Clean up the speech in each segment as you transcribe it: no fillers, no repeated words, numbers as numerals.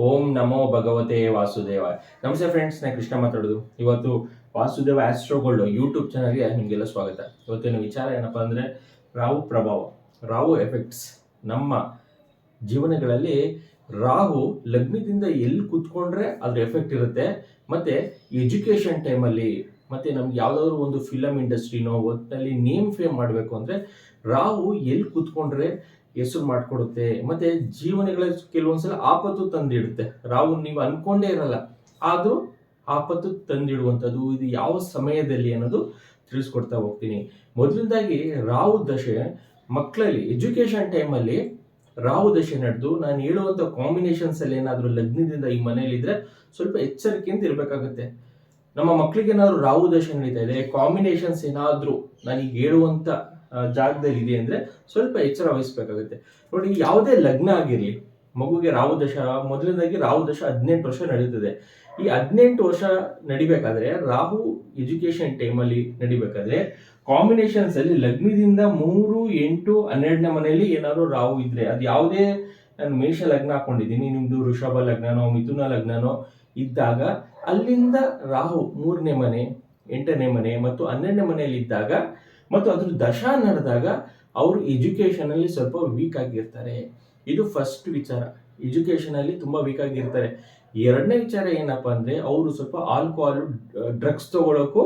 ಓಂ ನಮೋ ಭಗವತೆ ವಾಸುದೇವಾಯ. ನಮಸ್ತೆ ಫ್ರೆಂಡ್ಸ್, ನಾನು ಕೃಷ್ಣ ಮಾತಾಡೋದು. ಇವತ್ತು ವಾಸುದೇವ ಆಸ್ಟ್ರೋಗೋಲ್ಡ್ ಯೂಟ್ಯೂಬ್ ಚಾನಲ್ಗೆ ನಿಮಗೆಲ್ಲ ಸ್ವಾಗತ. ಇವತ್ತಿನ ವಿಚಾರ ಏನಪ್ಪ ಅಂದರೆ ರಾಹು ಪ್ರಭಾವ, ರಾಹು ಎಫೆಕ್ಟ್ಸ್. ನಮ್ಮ ಜೀವನಗಳಲ್ಲಿ ರಾಹು ಲಗ್ನದಿಂದ ಎಲ್ಲಿ ಕೂತ್ಕೊಂಡ್ರೆ ಅದ್ರ ಎಫೆಕ್ಟ್ ಇರುತ್ತೆ. ಮತ್ತು ಎಜುಕೇಷನ್ ಟೈಮಲ್ಲಿ ಮತ್ತು ನಮ್ಗೆ ಯಾವುದಾದ್ರು ಒಂದು ಫಿಲಮ್ ಇಂಡಸ್ಟ್ರಿನೋ ಒಟ್ಟಿನಲ್ಲಿ ನೇಮ್ ಫೇಮ್ ಮಾಡಬೇಕು ಅಂದರೆ ರಾಹು ಎಲ್ಲಿ ಕೂತ್ಕೊಂಡ್ರೆ ಹೆಸರು ಮಾಡಿಕೊಡುತ್ತೆ. ಮತ್ತು ಜೀವನಗಳ ಕೆಲವೊಂದ್ಸಲ ಆಪತ್ತು ತಂದಿಡುತ್ತೆ. ರಾಹು ನೀವು ಅನ್ಕೊಂಡೇ ಇರಲ್ಲ, ಆದರೂ ಆಪತ್ತು ತಂದಿಡುವಂಥದ್ದು. ಇದು ಯಾವ ಸಮಯದಲ್ಲಿ ಅನ್ನೋದು ತಿಳಿಸ್ಕೊಡ್ತಾ ಹೋಗ್ತೀನಿ. ಮೊದಲನೇದಾಗಿ ರಾಹು ದಶೆ ಮಕ್ಕಳಲ್ಲಿ ಎಜುಕೇಷನ್ ಟೈಮಲ್ಲಿ ರಾಹು ದಶೆ ನಡೆದು ನಾನು ಹೇಳುವಂಥ ಕಾಂಬಿನೇಷನ್ಸಲ್ಲಿ ಏನಾದರೂ ಲಗ್ನದಿಂದ ಈ ಮನೇಲಿದ್ರೆ ಸ್ವಲ್ಪ ಎಚ್ಚರಿಕೆಯಿಂದ ಇರಬೇಕಾಗುತ್ತೆ. ನಮ್ಮ ಮಕ್ಕಳಿಗೆ ಏನಾದ್ರು ರಾಹು ದಶೆ ನಡೀತಾ ಇದೆ, ಕಾಂಬಿನೇಷನ್ಸ್ ಏನಾದರೂ ನಾನೀಗ ಹೇಳುವಂಥ ಜಾಗದಲ್ಲಿ ಇದೆ ಅಂದರೆ ಸ್ವಲ್ಪ ಎಚ್ಚರ ವಹಿಸ್ಬೇಕಾಗುತ್ತೆ. ನೋಡಿ, ಯಾವುದೇ ಲಗ್ನ ಆಗಿರಲಿ, ಮಗುಗೆ ರಾಹು ದಶ, ಮೊದಲನೇದಾಗಿ ರಾಹು ದಶ 18 ವರ್ಷ ನಡೀತದೆ. ಈ 18 ವರ್ಷ ನಡಿಬೇಕಾದ್ರೆ ರಾಹು ಎಜುಕೇಷನ್ ಟೈಮಲ್ಲಿ ನಡಿಬೇಕಾದ್ರೆ ಕಾಂಬಿನೇಷನ್ಸ್ ಅಲ್ಲಿ ಲಗ್ನದಿಂದ 3, 8, 12ನೇ ಮನೆಯಲ್ಲಿ ಏನಾದ್ರು ರಾಹು ಇದ್ರೆ, ಅದು ಯಾವುದೇ ನಾನು ಮೇಷ ಲಗ್ನ ಹಾಕೊಂಡಿದ್ದೀನಿ, ನಿಮ್ದು ವೃಷಭ ಲಗ್ನನೋ ಮಿಥುನ ಲಗ್ನನೋ ಇದ್ದಾಗ ಅಲ್ಲಿಂದ ರಾಹು 3ನೇ ಮನೆ, 8ನೇ ಮನೆ ಮತ್ತು 12ನೇ ಮನೆಯಲ್ಲಿ ಇದ್ದಾಗ ಮತ್ತು ಅದ್ರ ದಶಾ ನಡೆದಾಗ ಅವರು ಎಜುಕೇಷನ್ ಅಲ್ಲಿ ಸ್ವಲ್ಪ ವೀಕ್ ಆಗಿರ್ತಾರೆ. ಇದು ಫಸ್ಟ್ ವಿಚಾರ, ಎಜುಕೇಷನ್ ಅಲ್ಲಿ ತುಂಬಾ ವೀಕ್ ಆಗಿರ್ತಾರೆ. ಎರಡನೇ ವಿಚಾರ ಏನಪ್ಪ ಅಂದ್ರೆ ಅವರು ಸ್ವಲ್ಪ ಆಲ್ಕೋಹಾಲ್, ಡ್ರಗ್ಸ್ ತಗೊಳ್ಳೋಕ್ಕೂ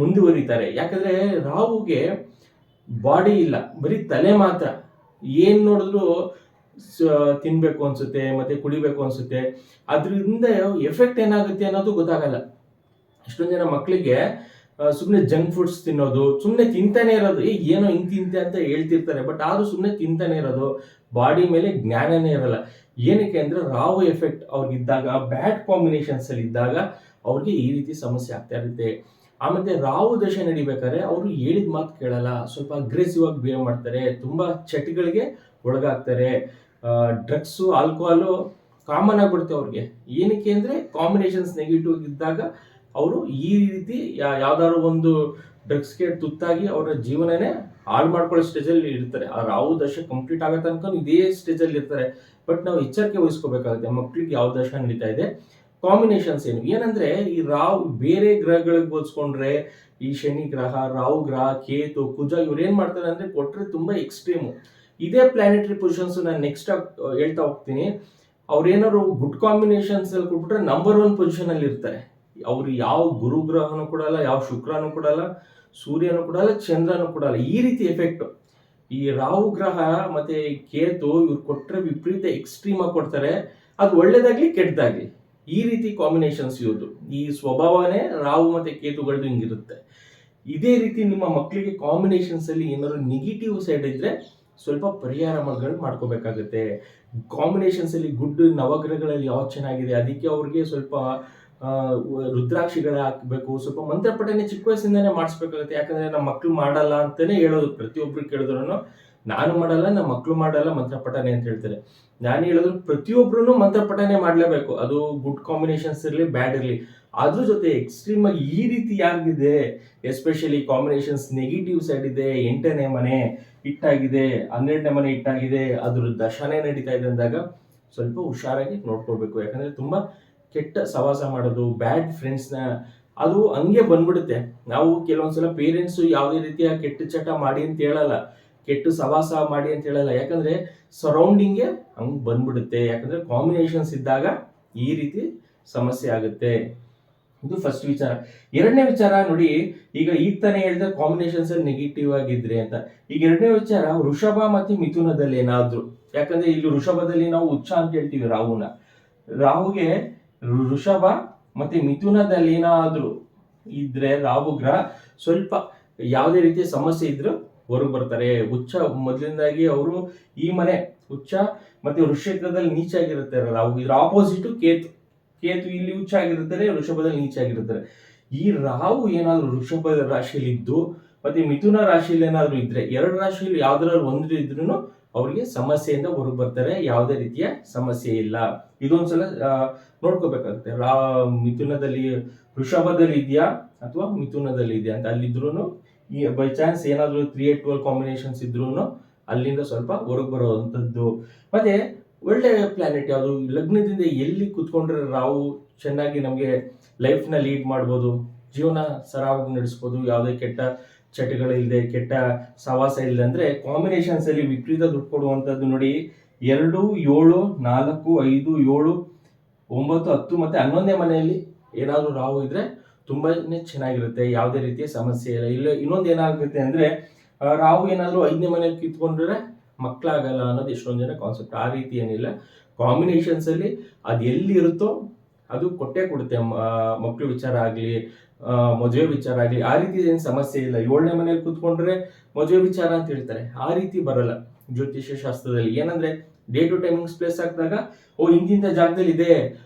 ಮುಂದುವರಿತಾರೆ. ಯಾಕಂದ್ರೆ ರಾಹುಗೆ ಬಾಡಿ ಇಲ್ಲ, ಬರೀ ತಲೆ ಮಾತ್ರ. ಏನ್ ನೋಡಿದ್ರು ತಿನ್ಬೇಕು ಅನ್ಸುತ್ತೆ, ಮತ್ತೆ ಕುಡಿಬೇಕು ಅನ್ಸುತ್ತೆ. ಅದರಿಂದ ಎಫೆಕ್ಟ್ ಏನಾಗುತ್ತೆ ಅನ್ನೋದು ಗೊತ್ತಾಗಲ್ಲ. ಎಷ್ಟೊಂದು ಜನ ಮಕ್ಕಳಿಗೆ ಸುಮ್ಮನೆ ಜಂಕ್ ಫುಡ್ಸ್ ತಿನ್ನೋದು, ಸುಮ್ಮನೆ ತಿಂತಾನೆ ಇರೋದು, ಏನೋ ಹಿಂಗೆ ತಿಂತೆ ಅಂತ ಹೇಳ್ತಿರ್ತಾರೆ, ಬಟ್ ಆದ್ರೂ ಸುಮ್ಮನೆ ತಿಂತಾನೆ ಇರೋದು, ಬಾಡಿ ಮೇಲೆ ಜ್ಞಾನನೇ ಇರಲ್ಲ. ಏನಕ್ಕೆ ಅಂದ್ರೆ ರಾಹು ಎಫೆಕ್ಟ್ ಅವ್ರಿಗಿದ್ದಾಗ, ಬ್ಯಾಡ್ ಕಾಂಬಿನೇಷನ್ಸ್ ಅಲ್ಲಿ ಇದ್ದಾಗ ಅವ್ರಿಗೆ ಈ ರೀತಿ ಸಮಸ್ಯೆ ಆಗ್ತಾ ಇರುತ್ತೆ. ಆಮೇಲೆ ರಾಹು ದಶೆ ನಡಿಬೇಕಾದ್ರೆ ಅವರು ಹೇಳಿದ ಮಾತು ಕೇಳಲ್ಲ, ಸ್ವಲ್ಪ ಅಗ್ರೆಸಿವ್ ಆಗಿ ಬಿಹೇವ್ ಮಾಡ್ತಾರೆ, ತುಂಬಾ ಚಟಗಳಿಗೆ ಒಳಗಾಗ್ತಾರೆ. ಡ್ರಗ್ಸು, ಆಲ್ಕೋಹಾಲು ಕಾಮನ್ ಆಗ್ಬಿಡುತ್ತೆ ಅವ್ರಿಗೆ. ಏನಕ್ಕೆ ಅಂದ್ರೆ ಕಾಂಬಿನೇಷನ್ಸ್ ನೆಗೆಟಿವ್ ಇದ್ದಾಗ ಅವರು ಈ ರೀತಿ ಯಾವ್ದಾದ್ರು ಒಂದು ಡ್ರಗ್ಸ್ಗೆ ತುತ್ತಾಗಿ ಅವರ ಜೀವನನೇ ಹಾಳು ಮಾಡ್ಕೊಳ್ಳೋ ಸ್ಟೇಜಲ್ಲಿ ಇರ್ತಾರೆ. ಆ ರಾಹು ದಶೆ ಕಂಪ್ಲೀಟ್ ಆಗೋ ತನಕ ಇದೇ ಸ್ಟೇಜಲ್ಲಿ ಇರ್ತಾರೆ. ಬಟ್ ನಾವು ಎಚ್ಚರಿಕೆ ವಹಿಸ್ಕೋಬೇಕಾಗುತ್ತೆ, ಮಕ್ಕಳಿಗೆ ಯಾವ ದಶ ನಡೀತಾ ಇದೆ, ಕಾಂಬಿನೇಷನ್ಸ್ ಏನು. ಏನಂದ್ರೆ ಈ ರಾಹು ಬೇರೆ ಗ್ರಹಗಳಿಗೆ ಹೋಲಿಸ್ಕೊಂಡ್ರೆ ಈ ಶನಿ ಗ್ರಹ, ರಾಹು ಗ್ರಹ, ಕೇತು, ಕುಜ ಇವ್ರು ಏನ್ ಮಾಡ್ತಾರೆ ಅಂದ್ರೆ ಕೊಟ್ರೆ ತುಂಬಾ ಎಕ್ಸ್ಟ್ರೀಮು. ಇದೇ ಪ್ಲಾನೆಟರಿ ಪೊಸಿಷನ್ಸ್ ನಾನು ನೆಕ್ಸ್ಟ್ ಹೇಳ್ತಾ ಹೋಗ್ತೀನಿ. ಅವ್ರೇನಾದ್ರು ಗುಡ್ ಕಾಂಬಿನೇಷನ್ಸ್ ಅಲ್ಲಿ ಕೊಟ್ಬಿಟ್ರೆ ನಂಬರ್ 1 ಪೊಸಿಷನ್ ಅಲ್ಲಿ ಇರ್ತಾರೆ. ಅವ್ರು ಯಾವ ಗುರು ಗ್ರಹನೂ ಕೊಡಲ್ಲ, ಯಾವ ಶುಕ್ರನೂ ಕೊಡಲ್ಲ, ಸೂರ್ಯನೂ ಕೊಡಲ್ಲ, ಚಂದ್ರನೂ ಕೊಡಲ್ಲ. ಈ ರೀತಿ ಎಫೆಕ್ಟ್ ಈ ರಾಹು ಗ್ರಹ ಮತ್ತೆ ಕೇತು ಇವ್ರು ಕೊಟ್ರೆ ವಿಪರೀತ ಎಕ್ಸ್ಟ್ರೀಮ್ ಆಗಿ ಕೊಡ್ತಾರೆ. ಅದು ಒಳ್ಳೇದಾಗ್ಲಿ ಕೆಟ್ಟದಾಗ್ಲಿ, ಈ ರೀತಿ ಕಾಂಬಿನೇಷನ್ಸ್ ಇರೋದು. ಈ ಸ್ವಭಾವನೇ ರಾಹು ಮತ್ತೆ ಕೇತುಗಳದ್ದು ಹಿಂಗಿರುತ್ತೆ. ಇದೇ ರೀತಿ ನಿಮ್ಮ ಮಕ್ಕಳಿಗೆ ಕಾಂಬಿನೇಷನ್ಸ್ ಅಲ್ಲಿ ಏನಾದ್ರು ನೆಗೆಟಿವ್ ಸೈಡ್ ಇದ್ರೆ ಸ್ವಲ್ಪ ಪರಿಹಾರಗಳು ಮಾಡ್ಕೋಬೇಕಾಗುತ್ತೆ. ಕಾಂಬಿನೇಷನ್ಸ್ ಅಲ್ಲಿ ಗುಡ್ ನವಗ್ರಹಗಳಲ್ಲಿ ಯಾವ್ದು ಚೆನ್ನಾಗಿದೆ ಅದಕ್ಕೆ ಅವ್ರಿಗೆ ಸ್ವಲ್ಪ ರುದ್ರಾಕ್ಷಿಗಳ ಹಾಕಬೇಕು, ಸ್ವಲ್ಪ ಮಂತ್ರ ಪಠನೆ ಚಿಕ್ಕ ವಯಸ್ಸಿಂದಾನೇ ಮಾಡಿಸ್ಬೇಕಾಗುತ್ತೆ. ಯಾಕಂದ್ರೆ ನಮ್ಮ ಮಕ್ಳು ಮಾಡಲ್ಲ ಅಂತಾನೆ ಹೇಳೋದು, ಪ್ರತಿಯೊಬ್ರು ಕೇಳಿದ್ರು ನಾನು ಮಾಡಲ್ಲ, ನಮ್ಮ ಮಕ್ಳು ಮಾಡಲ್ಲ ಮಂತ್ರ ಪಠನೆ ಅಂತ ಹೇಳ್ತಾರೆ. ನಾನು ಹೇಳೋದು ಪ್ರತಿಯೊಬ್ರು ಮಂತ್ರ ಪಠನೆ ಮಾಡ್ಲೇಬೇಕು, ಅದು ಗುಡ್ ಕಾಂಬಿನೇಷನ್ಸ್ ಇರಲಿ ಬ್ಯಾಡ್ ಇರಲಿ. ಅದ್ರ ಜೊತೆ ಎಕ್ಸ್ಟ್ರೀಮ್ ಆಗಿ ಈ ರೀತಿ ಯಾರಿಗಿದೆ, ಎಸ್ಪೆಷಲಿ ಕಾಂಬಿನೇಷನ್ಸ್ ನೆಗೆಟಿವ್ ಸೈಡ್ ಇದೆ, 8ನೇ ಮನೆ ಇಟ್ಟಾಗಿದೆ, 12ನೇ ಮನೆ ಇಟ್ಟಾಗಿದೆ, ಅದ್ರ ದಶಾನೇ ನಡೀತಾ ಇದೆ ಅಂದಾಗ ಸ್ವಲ್ಪ ಹುಷಾರಾಗಿ ನೋಡ್ಕೊಳ್ಬೇಕು. ಯಾಕಂದ್ರೆ ತುಂಬಾ ಕೆಟ್ಟ ಸವಾಸ ಮಾಡೋದು, ಬ್ಯಾಡ್ ಫ್ರೆಂಡ್ಸ್ನ, ಅದು ಹಂಗೆ ಬಂದ್ಬಿಡುತ್ತೆ. ನಾವು ಕೆಲವೊಂದ್ಸಲ ಪೇರೆಂಟ್ಸ್ ಯಾವುದೇ ರೀತಿಯ ಕೆಟ್ಟ ಚಟ ಮಾಡಿ ಅಂತ ಹೇಳಲ್ಲ, ಕೆಟ್ಟ ಸವಾಸ ಮಾಡಿ ಅಂತ ಹೇಳಲ್ಲ. ಯಾಕಂದ್ರೆ ಸರೌಂಡಿಂಗ್ಗೆ ಹಂಗೆ ಬಂದ್ಬಿಡುತ್ತೆ. ಯಾಕಂದ್ರೆ ಕಾಂಬಿನೇಷನ್ಸ್ ಇದ್ದಾಗ ಈ ರೀತಿ ಸಮಸ್ಯೆ ಆಗುತ್ತೆ. ಇದು ಫಸ್ಟ್ ವಿಚಾರ. ಎರಡನೇ ವಿಚಾರ ನೋಡಿ, ಈಗ ತಾನೇ ಹೇಳಿದ್ರೆ ಕಾಂಬಿನೇಷನ್ಸ್ ಅಲ್ಲಿ ನೆಗೆಟಿವ್ ಆಗಿದ್ರೆ ಅಂತ. ಈಗ ಎರಡನೇ ವಿಚಾರ ವೃಷಭ ಮತ್ತೆ ಮಿಥುನದಲ್ಲಿ ಏನಾದ್ರು, ಯಾಕಂದ್ರೆ ಇಲ್ಲಿ ವೃಷಭದಲ್ಲಿ ನಾವು ಉಚ್ಚ ಅಂತ ಹೇಳ್ತೀವಿ ರಾಹುನ. ರಾಹುಗೆ ವೃಷಭ ಮತ್ತೆ ಮಿಥುನದಲ್ಲಿ ಏನಾದ್ರು ಇದ್ರೆ ರಾಹು ಗ್ರಹ ಸ್ವಲ್ಪ ಯಾವುದೇ ರೀತಿಯ ಸಮಸ್ಯೆ ಇದ್ರು ಹೊರಗೆ ಬರ್ತಾರೆ. ಉಚ್ಚ ಮೊದಲಿಂದಾಗಿ ಅವರು ಈ ಮನೆ ಉಚ್ಚ ಮತ್ತೆ ವೃಷಭದಲ್ಲಿ ನೀಚ ಆಗಿರುತ್ತೆ ರಾಹು. ಇದ್ರ ಆಪೋಸಿಟ್ ಕೇತು. ಕೇತು ಇಲ್ಲಿ ಉಚ್ಚ ಆಗಿರ್ತಾರೆ, ವೃಷಭದಲ್ಲಿ ನೀಚ ಆಗಿರ್ತಾರೆ. ಈ ರಾಹು ಏನಾದ್ರು ವೃಷಭ ರಾಶಿಯಲ್ಲಿ ಇದ್ದು ಮತ್ತೆ ಮಿಥುನ ರಾಶಿಯಲ್ಲಿ ಏನಾದ್ರು ಇದ್ರೆ, ಎರಡು ರಾಶಿಯಲ್ಲಿ ಯಾವ್ದ್ರಲ್ಲಿ ಒಂದು ಇದ್ರು ಅವ್ರಿಗೆ ಸಮಸ್ಯೆಯಿಂದ ಹೊರಗೆ ಬರ್ತಾರೆ. ಯಾವುದೇ ರೀತಿಯ ಸಮಸ್ಯೆ ಇಲ್ಲ. ಇದೊಂದ್ಸಲ ನೋಡ್ಕೋಬೇಕಾಗುತ್ತೆ. ಮಿಥುನದಲ್ಲಿ, ವೃಷಭದಲ್ಲಿ ಇದೆಯಾ ಅಥವಾ ಮಿಥುನದಲ್ಲಿ ಇದೆಯಾ ಅಂತ. ಅಲ್ಲಿದ್ರು ಈ ಬೈ ಚಾನ್ಸ್ ಏನಾದ್ರು 3, 8, 12 ಕಾಂಬಿನೇಷನ್ಸ್ ಇದ್ರು ಅಲ್ಲಿಂದ ಸ್ವಲ್ಪ ಹೊರಗೆ ಬರುವಂಥದ್ದು. ಮತ್ತೆ ಒಳ್ಳೆ ಪ್ಲಾನೆಟ್ ಯಾವುದು, ಲಗ್ನದಿಂದ ಎಲ್ಲಿ ಕುತ್ಕೊಂಡ್ರೆ ರಾಹು ಚೆನ್ನಾಗಿ ನಮಗೆ ಲೈಫ್ನ ಲೀಡ್ ಮಾಡ್ಬೋದು, ಜೀವನ ಸರಾಗವಾಗಿ ನಡೆಸ್ಬೋದು, ಯಾವುದೇ ಕೆಟ್ಟ ಚಟಗಳಿಲ್ಲದೆ, ಕೆಟ್ಟ ಸವಾಸ ಇಲ್ಲದೆ. ಅಂದರೆ ಕಾಂಬಿನೇಷನ್ಸಲ್ಲಿ ವಿಪರೀತ ದುಡ್ಡು ಕೊಡುವಂಥದ್ದು ನೋಡಿ. 2, 7, 4, 5, 7, 9, 10 ಮತ್ತು 11ನೇ ಮನೆಯಲ್ಲಿ ಏನಾದರೂ ರಾಹು ಇದ್ರೆ ತುಂಬಾನೇ ಚೆನ್ನಾಗಿರುತ್ತೆ, ಯಾವುದೇ ರೀತಿಯ ಸಮಸ್ಯೆ ಇಲ್ಲ. ಇಲ್ಲ ಇನ್ನೊಂದು ಏನಾಗುತ್ತೆ ಅಂದರೆ, ರಾಹು ಏನಾದರೂ 5ನೇ ಮನೆಯಲ್ಲಿ ಕಿತ್ಕೊಂಡ್ರೆ ಮಕ್ಕಳಾಗಲ್ಲ ಅನ್ನೋದು ಎಷ್ಟೊಂದು ಜನ ಕಾನ್ಸೆಪ್ಟ್. ಆ ರೀತಿ ಏನಿಲ್ಲ, ಕಾಂಬಿನೇಷನ್ಸಲ್ಲಿ ಅದು ಎಲ್ಲಿ ಇರುತ್ತೋ ಅದು ಕೊಟ್ಟೇ ಕೊಡುತ್ತೆ. ಮಕ್ಕಳು ವಿಚಾರ ಆಗಲಿ, ಮದುವೆ ವಿಚಾರ ಆಗಲಿ, ಆ ರೀತಿ ಏನು ಸಮಸ್ಯೆ ಇಲ್ಲ. 7ನೇ ಮನೇಲಿ ಕೂತ್ಕೊಂಡ್ರೆ ಮದುವೆ ವಿಚಾರ ಅಂತ ಹೇಳ್ತಾರೆ, ಆ ರೀತಿ ಬರಲ್ಲ ಜ್ಯೋತಿಷ್ಯ ಶಾಸ್ತ್ರದಲ್ಲಿ. ಏನಂದ್ರೆ ಡೇ ಟು ಟೈಮಿಂಗ್ಸ್ ಪ್ಲೇಸ್ ಹಾಕಿದಾಗ ಇಂತಿಂಥ ಜಾಗದಲ್ಲಿ ಇದೆ,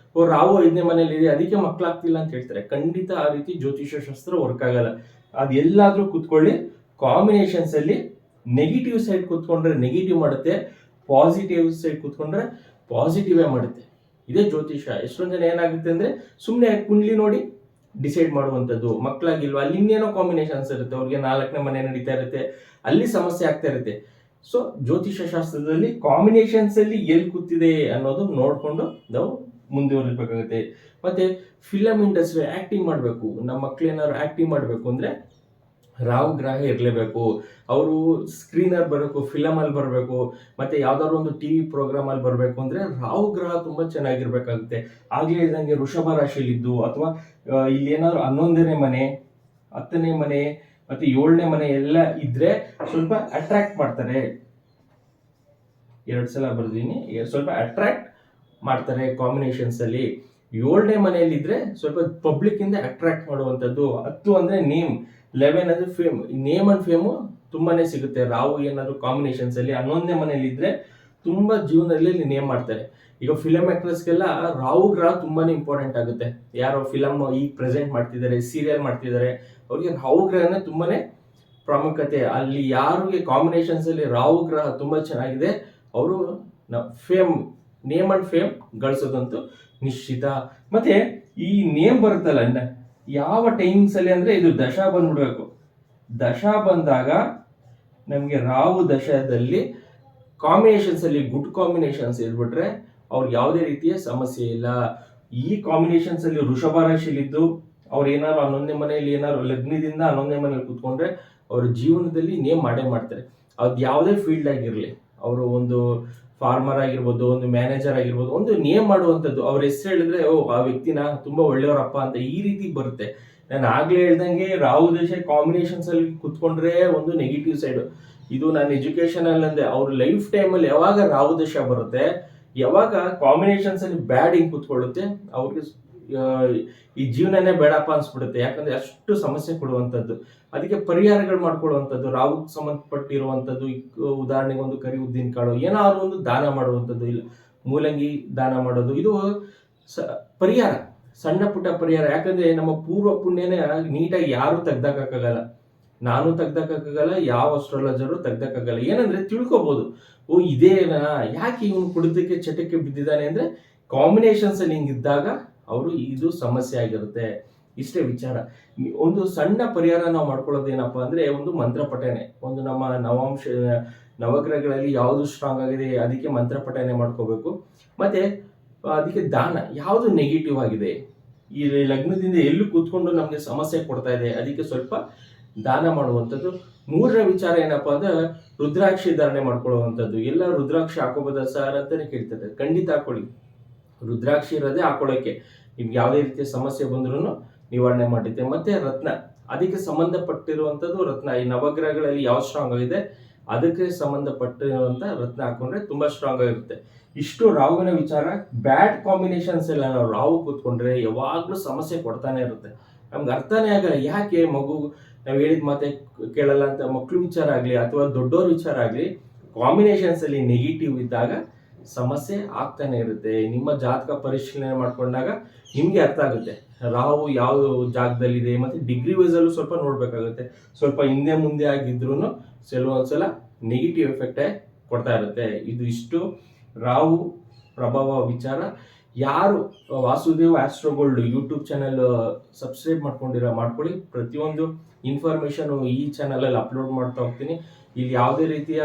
ರಾಹು 5ನೇ ಮನೇಲಿ ಇದೆ, ಅದಕ್ಕೆ ಮಕ್ಕಳಾಗ್ತಿಲ್ಲ ಅಂತ ಹೇಳ್ತಾರೆ. ಖಂಡಿತ ಆ ರೀತಿ ಜ್ಯೋತಿಷ್ಯ ಶಾಸ್ತ್ರ ವರ್ಕ್ ಆಗಲ್ಲ. ಅದು ಎಲ್ಲಾದ್ರೂ ಕೂತ್ಕೊಳ್ಳಿ, ಕಾಂಬಿನೇಷನ್ಸ್ ಅಲ್ಲಿ ನೆಗೆಟಿವ್ ಸೈಡ್ ಕೂತ್ಕೊಂಡ್ರೆ ನೆಗೆಟಿವ್ ಮಾಡುತ್ತೆ, ಪಾಸಿಟಿವ್ ಸೈಡ್ ಕೂತ್ಕೊಂಡ್ರೆ ಪಾಸಿಟಿವೇ ಮಾಡುತ್ತೆ. ಇದೇ ಜ್ಯೋತಿಷ. ಎಷ್ಟೊಂದು ಜನ ಏನಾಗುತ್ತೆ ಅಂದ್ರೆ ಸುಮ್ಮನೆ ಕುಂಡ್ಲಿ ನೋಡಿ ಡಿಸೈಡ್ ಮಾಡುವಂಥದ್ದು, ಮಕ್ಕಳಾಗಿಲ್ವಾ, ಅಲ್ಲಿ ಇನ್ನೇನೋ ಕಾಂಬಿನೇಷನ್ಸ್ ಇರುತ್ತೆ, ಅವ್ರಿಗೆ 4ನೇ ಮನೆ ನಡೀತಾ ಇರುತ್ತೆ, ಅಲ್ಲಿ ಸಮಸ್ಯೆ ಆಗ್ತಾ ಇರುತ್ತೆ. ಸೊ ಜ್ಯೋತಿಷ ಶಾಸ್ತ್ರದಲ್ಲಿ ಕಾಂಬಿನೇಷನ್ಸ್ ಅಲ್ಲಿ ಎಲ್ಲಿ ಕೂತಿದೆ ಅನ್ನೋದು ನೋಡ್ಕೊಂಡು ನಾವು ಮುಂದುವರಿಬೇಕಾಗುತ್ತೆ. ಮತ್ತೆ ಫಿಲಮ್ ಇಂಡಸ್ಟ್ರಿ ಆಕ್ಟಿಂಗ್ ಮಾಡಬೇಕು, ನಮ್ಮ ಮಕ್ಳು ಏನಾದ್ರು ಆಕ್ಟಿಂಗ್ ಮಾಡಬೇಕು ಅಂದ್ರೆ ರಾಹು ಗ್ರಹ ಇರಲೇಬೇಕು. ಅವರು ಸ್ಕ್ರೀನಲ್ಲಿ ಬರಬೇಕು, ಫಿಲಮಲ್ಲಿ ಬರಬೇಕು, ಮತ್ತೆ ಯಾವ್ದಾದ್ರು ಒಂದು ಟಿವಿ ಪ್ರೋಗ್ರಾಮ್ ಅಲ್ಲಿ ಬರಬೇಕು ಅಂದ್ರೆ ರಾಹು ಗ್ರಹ ತುಂಬಾ ಚೆನ್ನಾಗಿರ್ಬೇಕಾಗುತ್ತೆ. ಆಗ್ಲೇ ಇದ್ದಂಗೆ ವೃಷಭ ರಾಶಿಯಲ್ಲಿದ್ದು, ಅಥವಾ ಇಲ್ಲಿ ಏನಾದ್ರು 11ನೇ ಮನೆ, 10ನೇ ಮನೆ ಮತ್ತೆ 7ನೇ ಮನೆ ಎಲ್ಲ ಇದ್ರೆ ಸ್ವಲ್ಪ ಅಟ್ರಾಕ್ಟ್ ಮಾಡ್ತಾರೆ. 2 ಸಲ ಬರ್ದೀನಿ, ಸ್ವಲ್ಪ ಅಟ್ರಾಕ್ಟ್ ಮಾಡ್ತಾರೆ ಕಾಂಬಿನೇಷನ್ಸ್ ಅಲ್ಲಿ. 7ನೇ ಮನೆಯಲ್ಲಿ ಇದ್ರೆ ಸ್ವಲ್ಪ ಪಬ್ಲಿಕ್ ಇಂದ ಅಟ್ರಾಕ್ಟ್ ಮಾಡುವಂಥದ್ದು. 10 ಅಂದ್ರೆ ನೇಮ್, 11 ಅಂದ್ರೆ ಫೇಮ್. ನೇಮ್ ಅಂಡ್ ಫೇಮು ತುಂಬಾನೇ ಸಿಗುತ್ತೆ ರಾಹು ಏನಾದ್ರು ಕಾಂಬಿನೇಷನ್ಸ್ ಅಲ್ಲಿ. 11ನೇ ಮನೆಯಲ್ಲಿ ಇದ್ರೆ ತುಂಬಾ ಜೀವನದಲ್ಲಿ ನೇಮ್ ಮಾಡ್ತಾರೆ. ಈಗ ಫಿಲಮ್ ಆಕ್ಟ್ರೆಸ್ಗೆಲ್ಲ ರಾಹು ಗ್ರಹ ತುಂಬಾನೇ ಇಂಪಾರ್ಟೆಂಟ್ ಆಗುತ್ತೆ. ಯಾರೋ ಫಿಲಮ್ ಈಗ ಪ್ರೆಸೆಂಟ್ ಮಾಡ್ತಿದ್ದಾರೆ, ಸೀರಿಯಲ್ ಮಾಡ್ತಿದ್ದಾರೆ, ಅವ್ರಿಗೆ ರಾಹು ಗ್ರಹನೇ ತುಂಬಾನೇ ಪ್ರಾಮುಖ್ಯತೆ. ಅಲ್ಲಿ ಯಾರಿಗೆ ಕಾಂಬಿನೇಷನ್ಸ್ ಅಲ್ಲಿ ರಾಹು ಗ್ರಹ ತುಂಬಾ ಚೆನ್ನಾಗಿದೆ, ಅವರು ಫೇಮ್, ನೇಮ್ ಅಂಡ್ ಫೇಮ್ ಗಳಿಸೋದಂತೂ ನಿಶ್ಚಿತ. ಮತ್ತೆ ಈ ನೇಮ್ ಬರುತ್ತಲ್ಲ ಯಾವ ಟೈಮಿಂಗ್ಸ್ ಅಲ್ಲಿ ಅಂದ್ರೆ, ಇದು ದಶ ಬಂದ್ಬಿಡ್ಬೇಕು. ದಶ ಬಂದಾಗ ನಮ್ಗೆ ರಾಹು ದಶದಲ್ಲಿ ಕಾಂಬಿನೇಷನ್ಸ್ ಅಲ್ಲಿ ಗುಡ್ ಕಾಂಬಿನೇಷನ್ಸ್ ಇದ್ಬಿಟ್ರೆ ಅವ್ರಿಗೆ ಯಾವುದೇ ರೀತಿಯ ಸಮಸ್ಯೆ ಇಲ್ಲ. ಈ ಕಾಂಬಿನೇಷನ್ಸ್ ಅಲ್ಲಿ ವೃಷಭ ರಾಶಿಲಿದ್ದು ಅವ್ರು ಏನಾದ್ರು 11ನೇ ಮನೆಯಲ್ಲಿ ಏನಾದ್ರು ಲಗ್ನದಿಂದ 11ನೇ ಮನೆಯಲ್ಲಿ ಕೂತ್ಕೊಂಡ್ರೆ ಅವ್ರ ಜೀವನದಲ್ಲಿ ನೇಮ್ ಮಾಡೇ ಮಾಡ್ತಾರೆ. ಅದು ಯಾವುದೇ ಫೀಲ್ಡ್ ಆಗಿರ್ಲಿ, ಅವರು ಒಂದು ಫಾರ್ಮರ್ ಆಗಿರ್ಬೋದು, ಒಂದು ಮ್ಯಾನೇಜರ್ ಆಗಿರ್ಬೋದು, ಒಂದು ನೇಮ್ ಮಾಡುವಂಥದ್ದು. ಅವ್ರ ಹೆಸರು ಹೇಳಿದ್ರೆ ಆ ವ್ಯಕ್ತಿನ ತುಂಬಾ ಒಳ್ಳೆಯವರಪ್ಪ ಅಂತ ಈ ರೀತಿ ಬರುತ್ತೆ. ನಾನು ಆಗ್ಲೇ ಹೇಳ್ದಂಗೆ ರಾಹು ದಶ ಕಾಂಬಿನೇಷನ್ಸ್ ಅಲ್ಲಿ ಕುತ್ಕೊಂಡ್ರೆ ಒಂದು ನೆಗೆಟಿವ್ ಸೈಡ್. ಇದು ನಾನು ಎಜುಕೇಶನ್ ಅಲ್ಲಿ ಅಂದೆ, ಅವ್ರ ಲೈಫ್ ಟೈಮ್ ಅಲ್ಲಿ ಯಾವಾಗ ರಾಹು ದಶ ಬರುತ್ತೆ, ಯಾವಾಗ ಕಾಂಬಿನೇಷನ್ಸ್ ಅಲ್ಲಿ ಬ್ಯಾಡ್ ಹಿಂಗ್ ಕುತ್ಕೊಳ್ಳುತ್ತೆ, ಅವ್ರಿಗೆ ಈ ಜೀವನನೇ ಬೇಡಪ್ಪ ಅನ್ಸ್ಬಿಡುತ್ತೆ. ಯಾಕಂದ್ರೆ ಅಷ್ಟು ಸಮಸ್ಯೆ ಕೊಡುವಂಥದ್ದು. ಅದಕ್ಕೆ ಪರಿಹಾರಗಳು ಮಾಡ್ಕೊಳ್ಳುವಂಥದ್ದು, ರಾಹು ಸಂಬಂಧಪಟ್ಟಿರುವಂಥದ್ದು. ಉದಾಹರಣೆಗೆ ಒಂದು ಕರಿ ಉದ್ದಿನ ಕಾಳು ಏನಾದ್ರು ಒಂದು ದಾನ ಮಾಡುವಂಥದ್ದು, ಇಲ್ಲ ಮೂಲಂಗಿ ದಾನ ಮಾಡೋದು, ಇದು ಪರಿಹಾರ, ಸಣ್ಣ ಪುಟ್ಟ ಪರಿಹಾರ. ಯಾಕಂದ್ರೆ ನಮ್ಮ ಪೂರ್ವ ಪುಣ್ಯನೇ ನೀಟಾಗಿ ಯಾರು ತೆಗ್ದಾಕಕ್ಕಾಗಲ್ಲ, ನಾನು ತೆಗ್ದಾಕಕ್ಕಾಗಲ್ಲ, ಯಾವ ಅಸ್ಟ್ರಾಲಜರು ತೆಗ್ದಾಕಕ್ಕಾಗಲ್ಲ. ಏನಂದ್ರೆ ತಿಳ್ಕೊಬಹುದು, ಇದೇನಾ, ಯಾಕೆ ಇವನು ಕುಡಿದಕ್ಕೆ ಚಟಕ್ಕೆ ಬಿದ್ದಿದ್ದಾನೆ ಅಂದ್ರೆ ಕಾಂಬಿನೇಷನ್ಸ್ ಅಲ್ಲಿ ಹಿಂಗಿದ್ದಾಗ ಅವರು ಇದು ಸಮಸ್ಯೆ ಆಗಿರುತ್ತೆ. ಇಷ್ಟೇ ವಿಚಾರ. ಒಂದು ಸಣ್ಣ ಪರಿಹಾರ ನಾವು ಮಾಡ್ಕೊಳ್ಳೋದು ಏನಪ್ಪಾ ಅಂದ್ರೆ, ಒಂದು ಮಂತ್ರ ಪಠನೆ. ಒಂದು ನಮ್ಮ ನವಗ್ರಹಗಳಲ್ಲಿ ಯಾವುದು ಸ್ಟ್ರಾಂಗ್ ಆಗಿದೆ ಅದಕ್ಕೆ ಮಂತ್ರ ಪಠನೆ ಮಾಡ್ಕೋಬೇಕು. ಮತ್ತೆ ಅದಕ್ಕೆ ದಾನ, ಯಾವುದು ನೆಗೆಟಿವ್ ಆಗಿದೆ, ಈ ಲಗ್ನದಿಂದ ಎಲ್ಲೂ ಕೂತ್ಕೊಂಡು ನಮ್ಗೆ ಸಮಸ್ಯೆ ಕೊಡ್ತಾ ಇದೆ, ಅದಕ್ಕೆ ಸ್ವಲ್ಪ ದಾನ ಮಾಡುವಂಥದ್ದು. 3ನೇ ವಿಚಾರ ಏನಪ್ಪಾ ಅಂದ್ರೆ, ರುದ್ರಾಕ್ಷಿ ಧಾರಣೆ ಮಾಡ್ಕೊಳ್ಳುವಂಥದ್ದು. ಎಲ್ಲ ರುದ್ರಾಕ್ಷಿ ಹಾಕೋಬೋದ ಸರ್ ಅಂತಾನೆ ಕೇಳ್ತಾರೆ, ಖಂಡಿತ ಹಾಕೊಳ್ಳಿ. ರುದ್ರಾಕ್ಷಿ ಇರೋದೇ ಹಾಕೊಳ್ಳೋಕೆ, ನಿಮ್ಗೆ ಯಾವುದೇ ರೀತಿಯ ಸಮಸ್ಯೆ ಬಂದ್ರೂ ನಿವಾರಣೆ ಮಾಡುತ್ತೆ. ಮತ್ತೆ ರತ್ನ, ಅದಕ್ಕೆ ಸಂಬಂಧಪಟ್ಟಿರುವಂಥದ್ದು ರತ್ನ. ಈ ನವಗ್ರಹಗಳಲ್ಲಿ ಯಾವ ಸ್ಟ್ರಾಂಗ್ ಆಗಿದೆ ಅದಕ್ಕೆ ಸಂಬಂಧಪಟ್ಟಿರುವಂತ ರತ್ನ ಹಾಕೊಂಡ್ರೆ ತುಂಬಾ ಸ್ಟ್ರಾಂಗ್ ಆಗಿರುತ್ತೆ. ಇಷ್ಟು ರಾಹುವಿನ ವಿಚಾರ. ಬ್ಯಾಡ್ ಕಾಂಬಿನೇಷನ್ಸ್ ಎಲ್ಲ ನಾವು ರಾಹು ಕೂತ್ಕೊಂಡ್ರೆ ಯಾವಾಗ್ಲೂ ಸಮಸ್ಯೆ ಕೊಡ್ತಾನೆ ಇರುತ್ತೆ. ನಮ್ಗೆ ಅರ್ಥನೇ ಆಗಲ್ಲ, ಯಾಕೆ ಮಗು ನಾವು ಹೇಳಿದ ಮಾತೆ ಕೇಳಲ್ಲ ಅಂತ. ಮಕ್ಳು ವಿಚಾರ ಆಗ್ಲಿ ಅಥವಾ ದೊಡ್ಡವ್ರ ವಿಚಾರ ಆಗ್ಲಿ, ಕಾಂಬಿನೇಷನ್ಸ್ ಅಲ್ಲಿ ನೆಗೆಟಿವ್ ಇದ್ದಾಗ ಸಮಸ್ಯೆ ಆಗ್ತಾನೆ ಇರುತ್ತೆ. ನಿಮ್ಮ ಜಾತಕ ಪರಿಶೀಲನೆ ಮಾಡ್ಕೊಂಡಾಗ ನಿಮ್ಗೆ ಅರ್ಥ ಆಗುತ್ತೆ ರಾಹು ಯಾವ ಜಾಗದಲ್ಲಿದೆ. ಮತ್ತೆ ಡಿಗ್ರಿ ವೈಸ್ ಅಲ್ಲೂ ಸ್ವಲ್ಪ ನೋಡ್ಬೇಕಾಗುತ್ತೆ. ಸ್ವಲ್ಪ ಹಿಂದೆ ಮುಂದೆ ಆಗಿದ್ರು ಕೆಲವೊಂದ್ಸಲ ನೆಗೆಟಿವ್ ಎಫೆಕ್ಟ್ ಕೊಡ್ತಾ ಇರುತ್ತೆ. ಇದು ಇಷ್ಟು ರಾಹು ಪ್ರಭಾವ ವಿಚಾರ. ಯಾರು ವಾಸುದೇವ್ ಆಸ್ಟ್ರೋಗೋಲ್ಡ್ ಯೂಟ್ಯೂಬ್ ಚಾನೆಲ್ ಸಬ್ಸ್ಕ್ರೈಬ್ ಮಾಡ್ಕೊಳ್ಳಿ. ಪ್ರತಿಯೊಂದು ಇನ್ಫಾರ್ಮೇಶನ್ ಈ ಚಾನಲ್ ಅಲ್ಲಿ ಅಪ್ಲೋಡ್ ಮಾಡ್ತಾ ಹೋಗ್ತೀನಿ. ಇಲ್ಲಿ ಯಾವುದೇ ರೀತಿಯ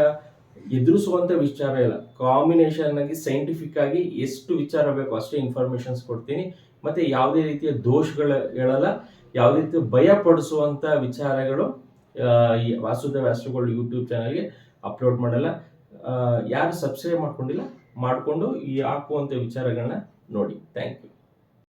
ಎದುರಿಸುವಂಥ ವಿಚಾರ ಇಲ್ಲ. ಕಾಂಬಿನೇಷನ್ ಆಗಿ ಸೈಂಟಿಫಿಕ್ ಆಗಿ ಎಷ್ಟು ವಿಚಾರ ಬೇಕೋ ಅಷ್ಟೇ ಇನ್ಫಾರ್ಮೇಷನ್ಸ್ ಕೊಡ್ತೀನಿ. ಮತ್ತು ಯಾವುದೇ ರೀತಿಯ ದೋಷಗಳು ಹೇಳಲ್ಲ, ಯಾವುದೇ ರೀತಿಯ ಭಯ ಪಡಿಸುವಂಥ ವಿಚಾರಗಳು ಈ ವಾಸುದೇವ ಆಸ್ಟ್ರೋಗೋಲ್ಡ್ ಯೂಟ್ಯೂಬ್ ಚಾನಲ್ಗೆ ಅಪ್ಲೋಡ್ ಮಾಡಲ್ಲ. ಯಾರು ಸಬ್ಸ್ಕ್ರೈಬ್ ಮಾಡ್ಕೊಂಡಿಲ್ಲ ಮಾಡಿಕೊಂಡು ಈ ಹಾಕುವಂಥ ವಿಚಾರಗಳನ್ನ ನೋಡಿ. Thank you.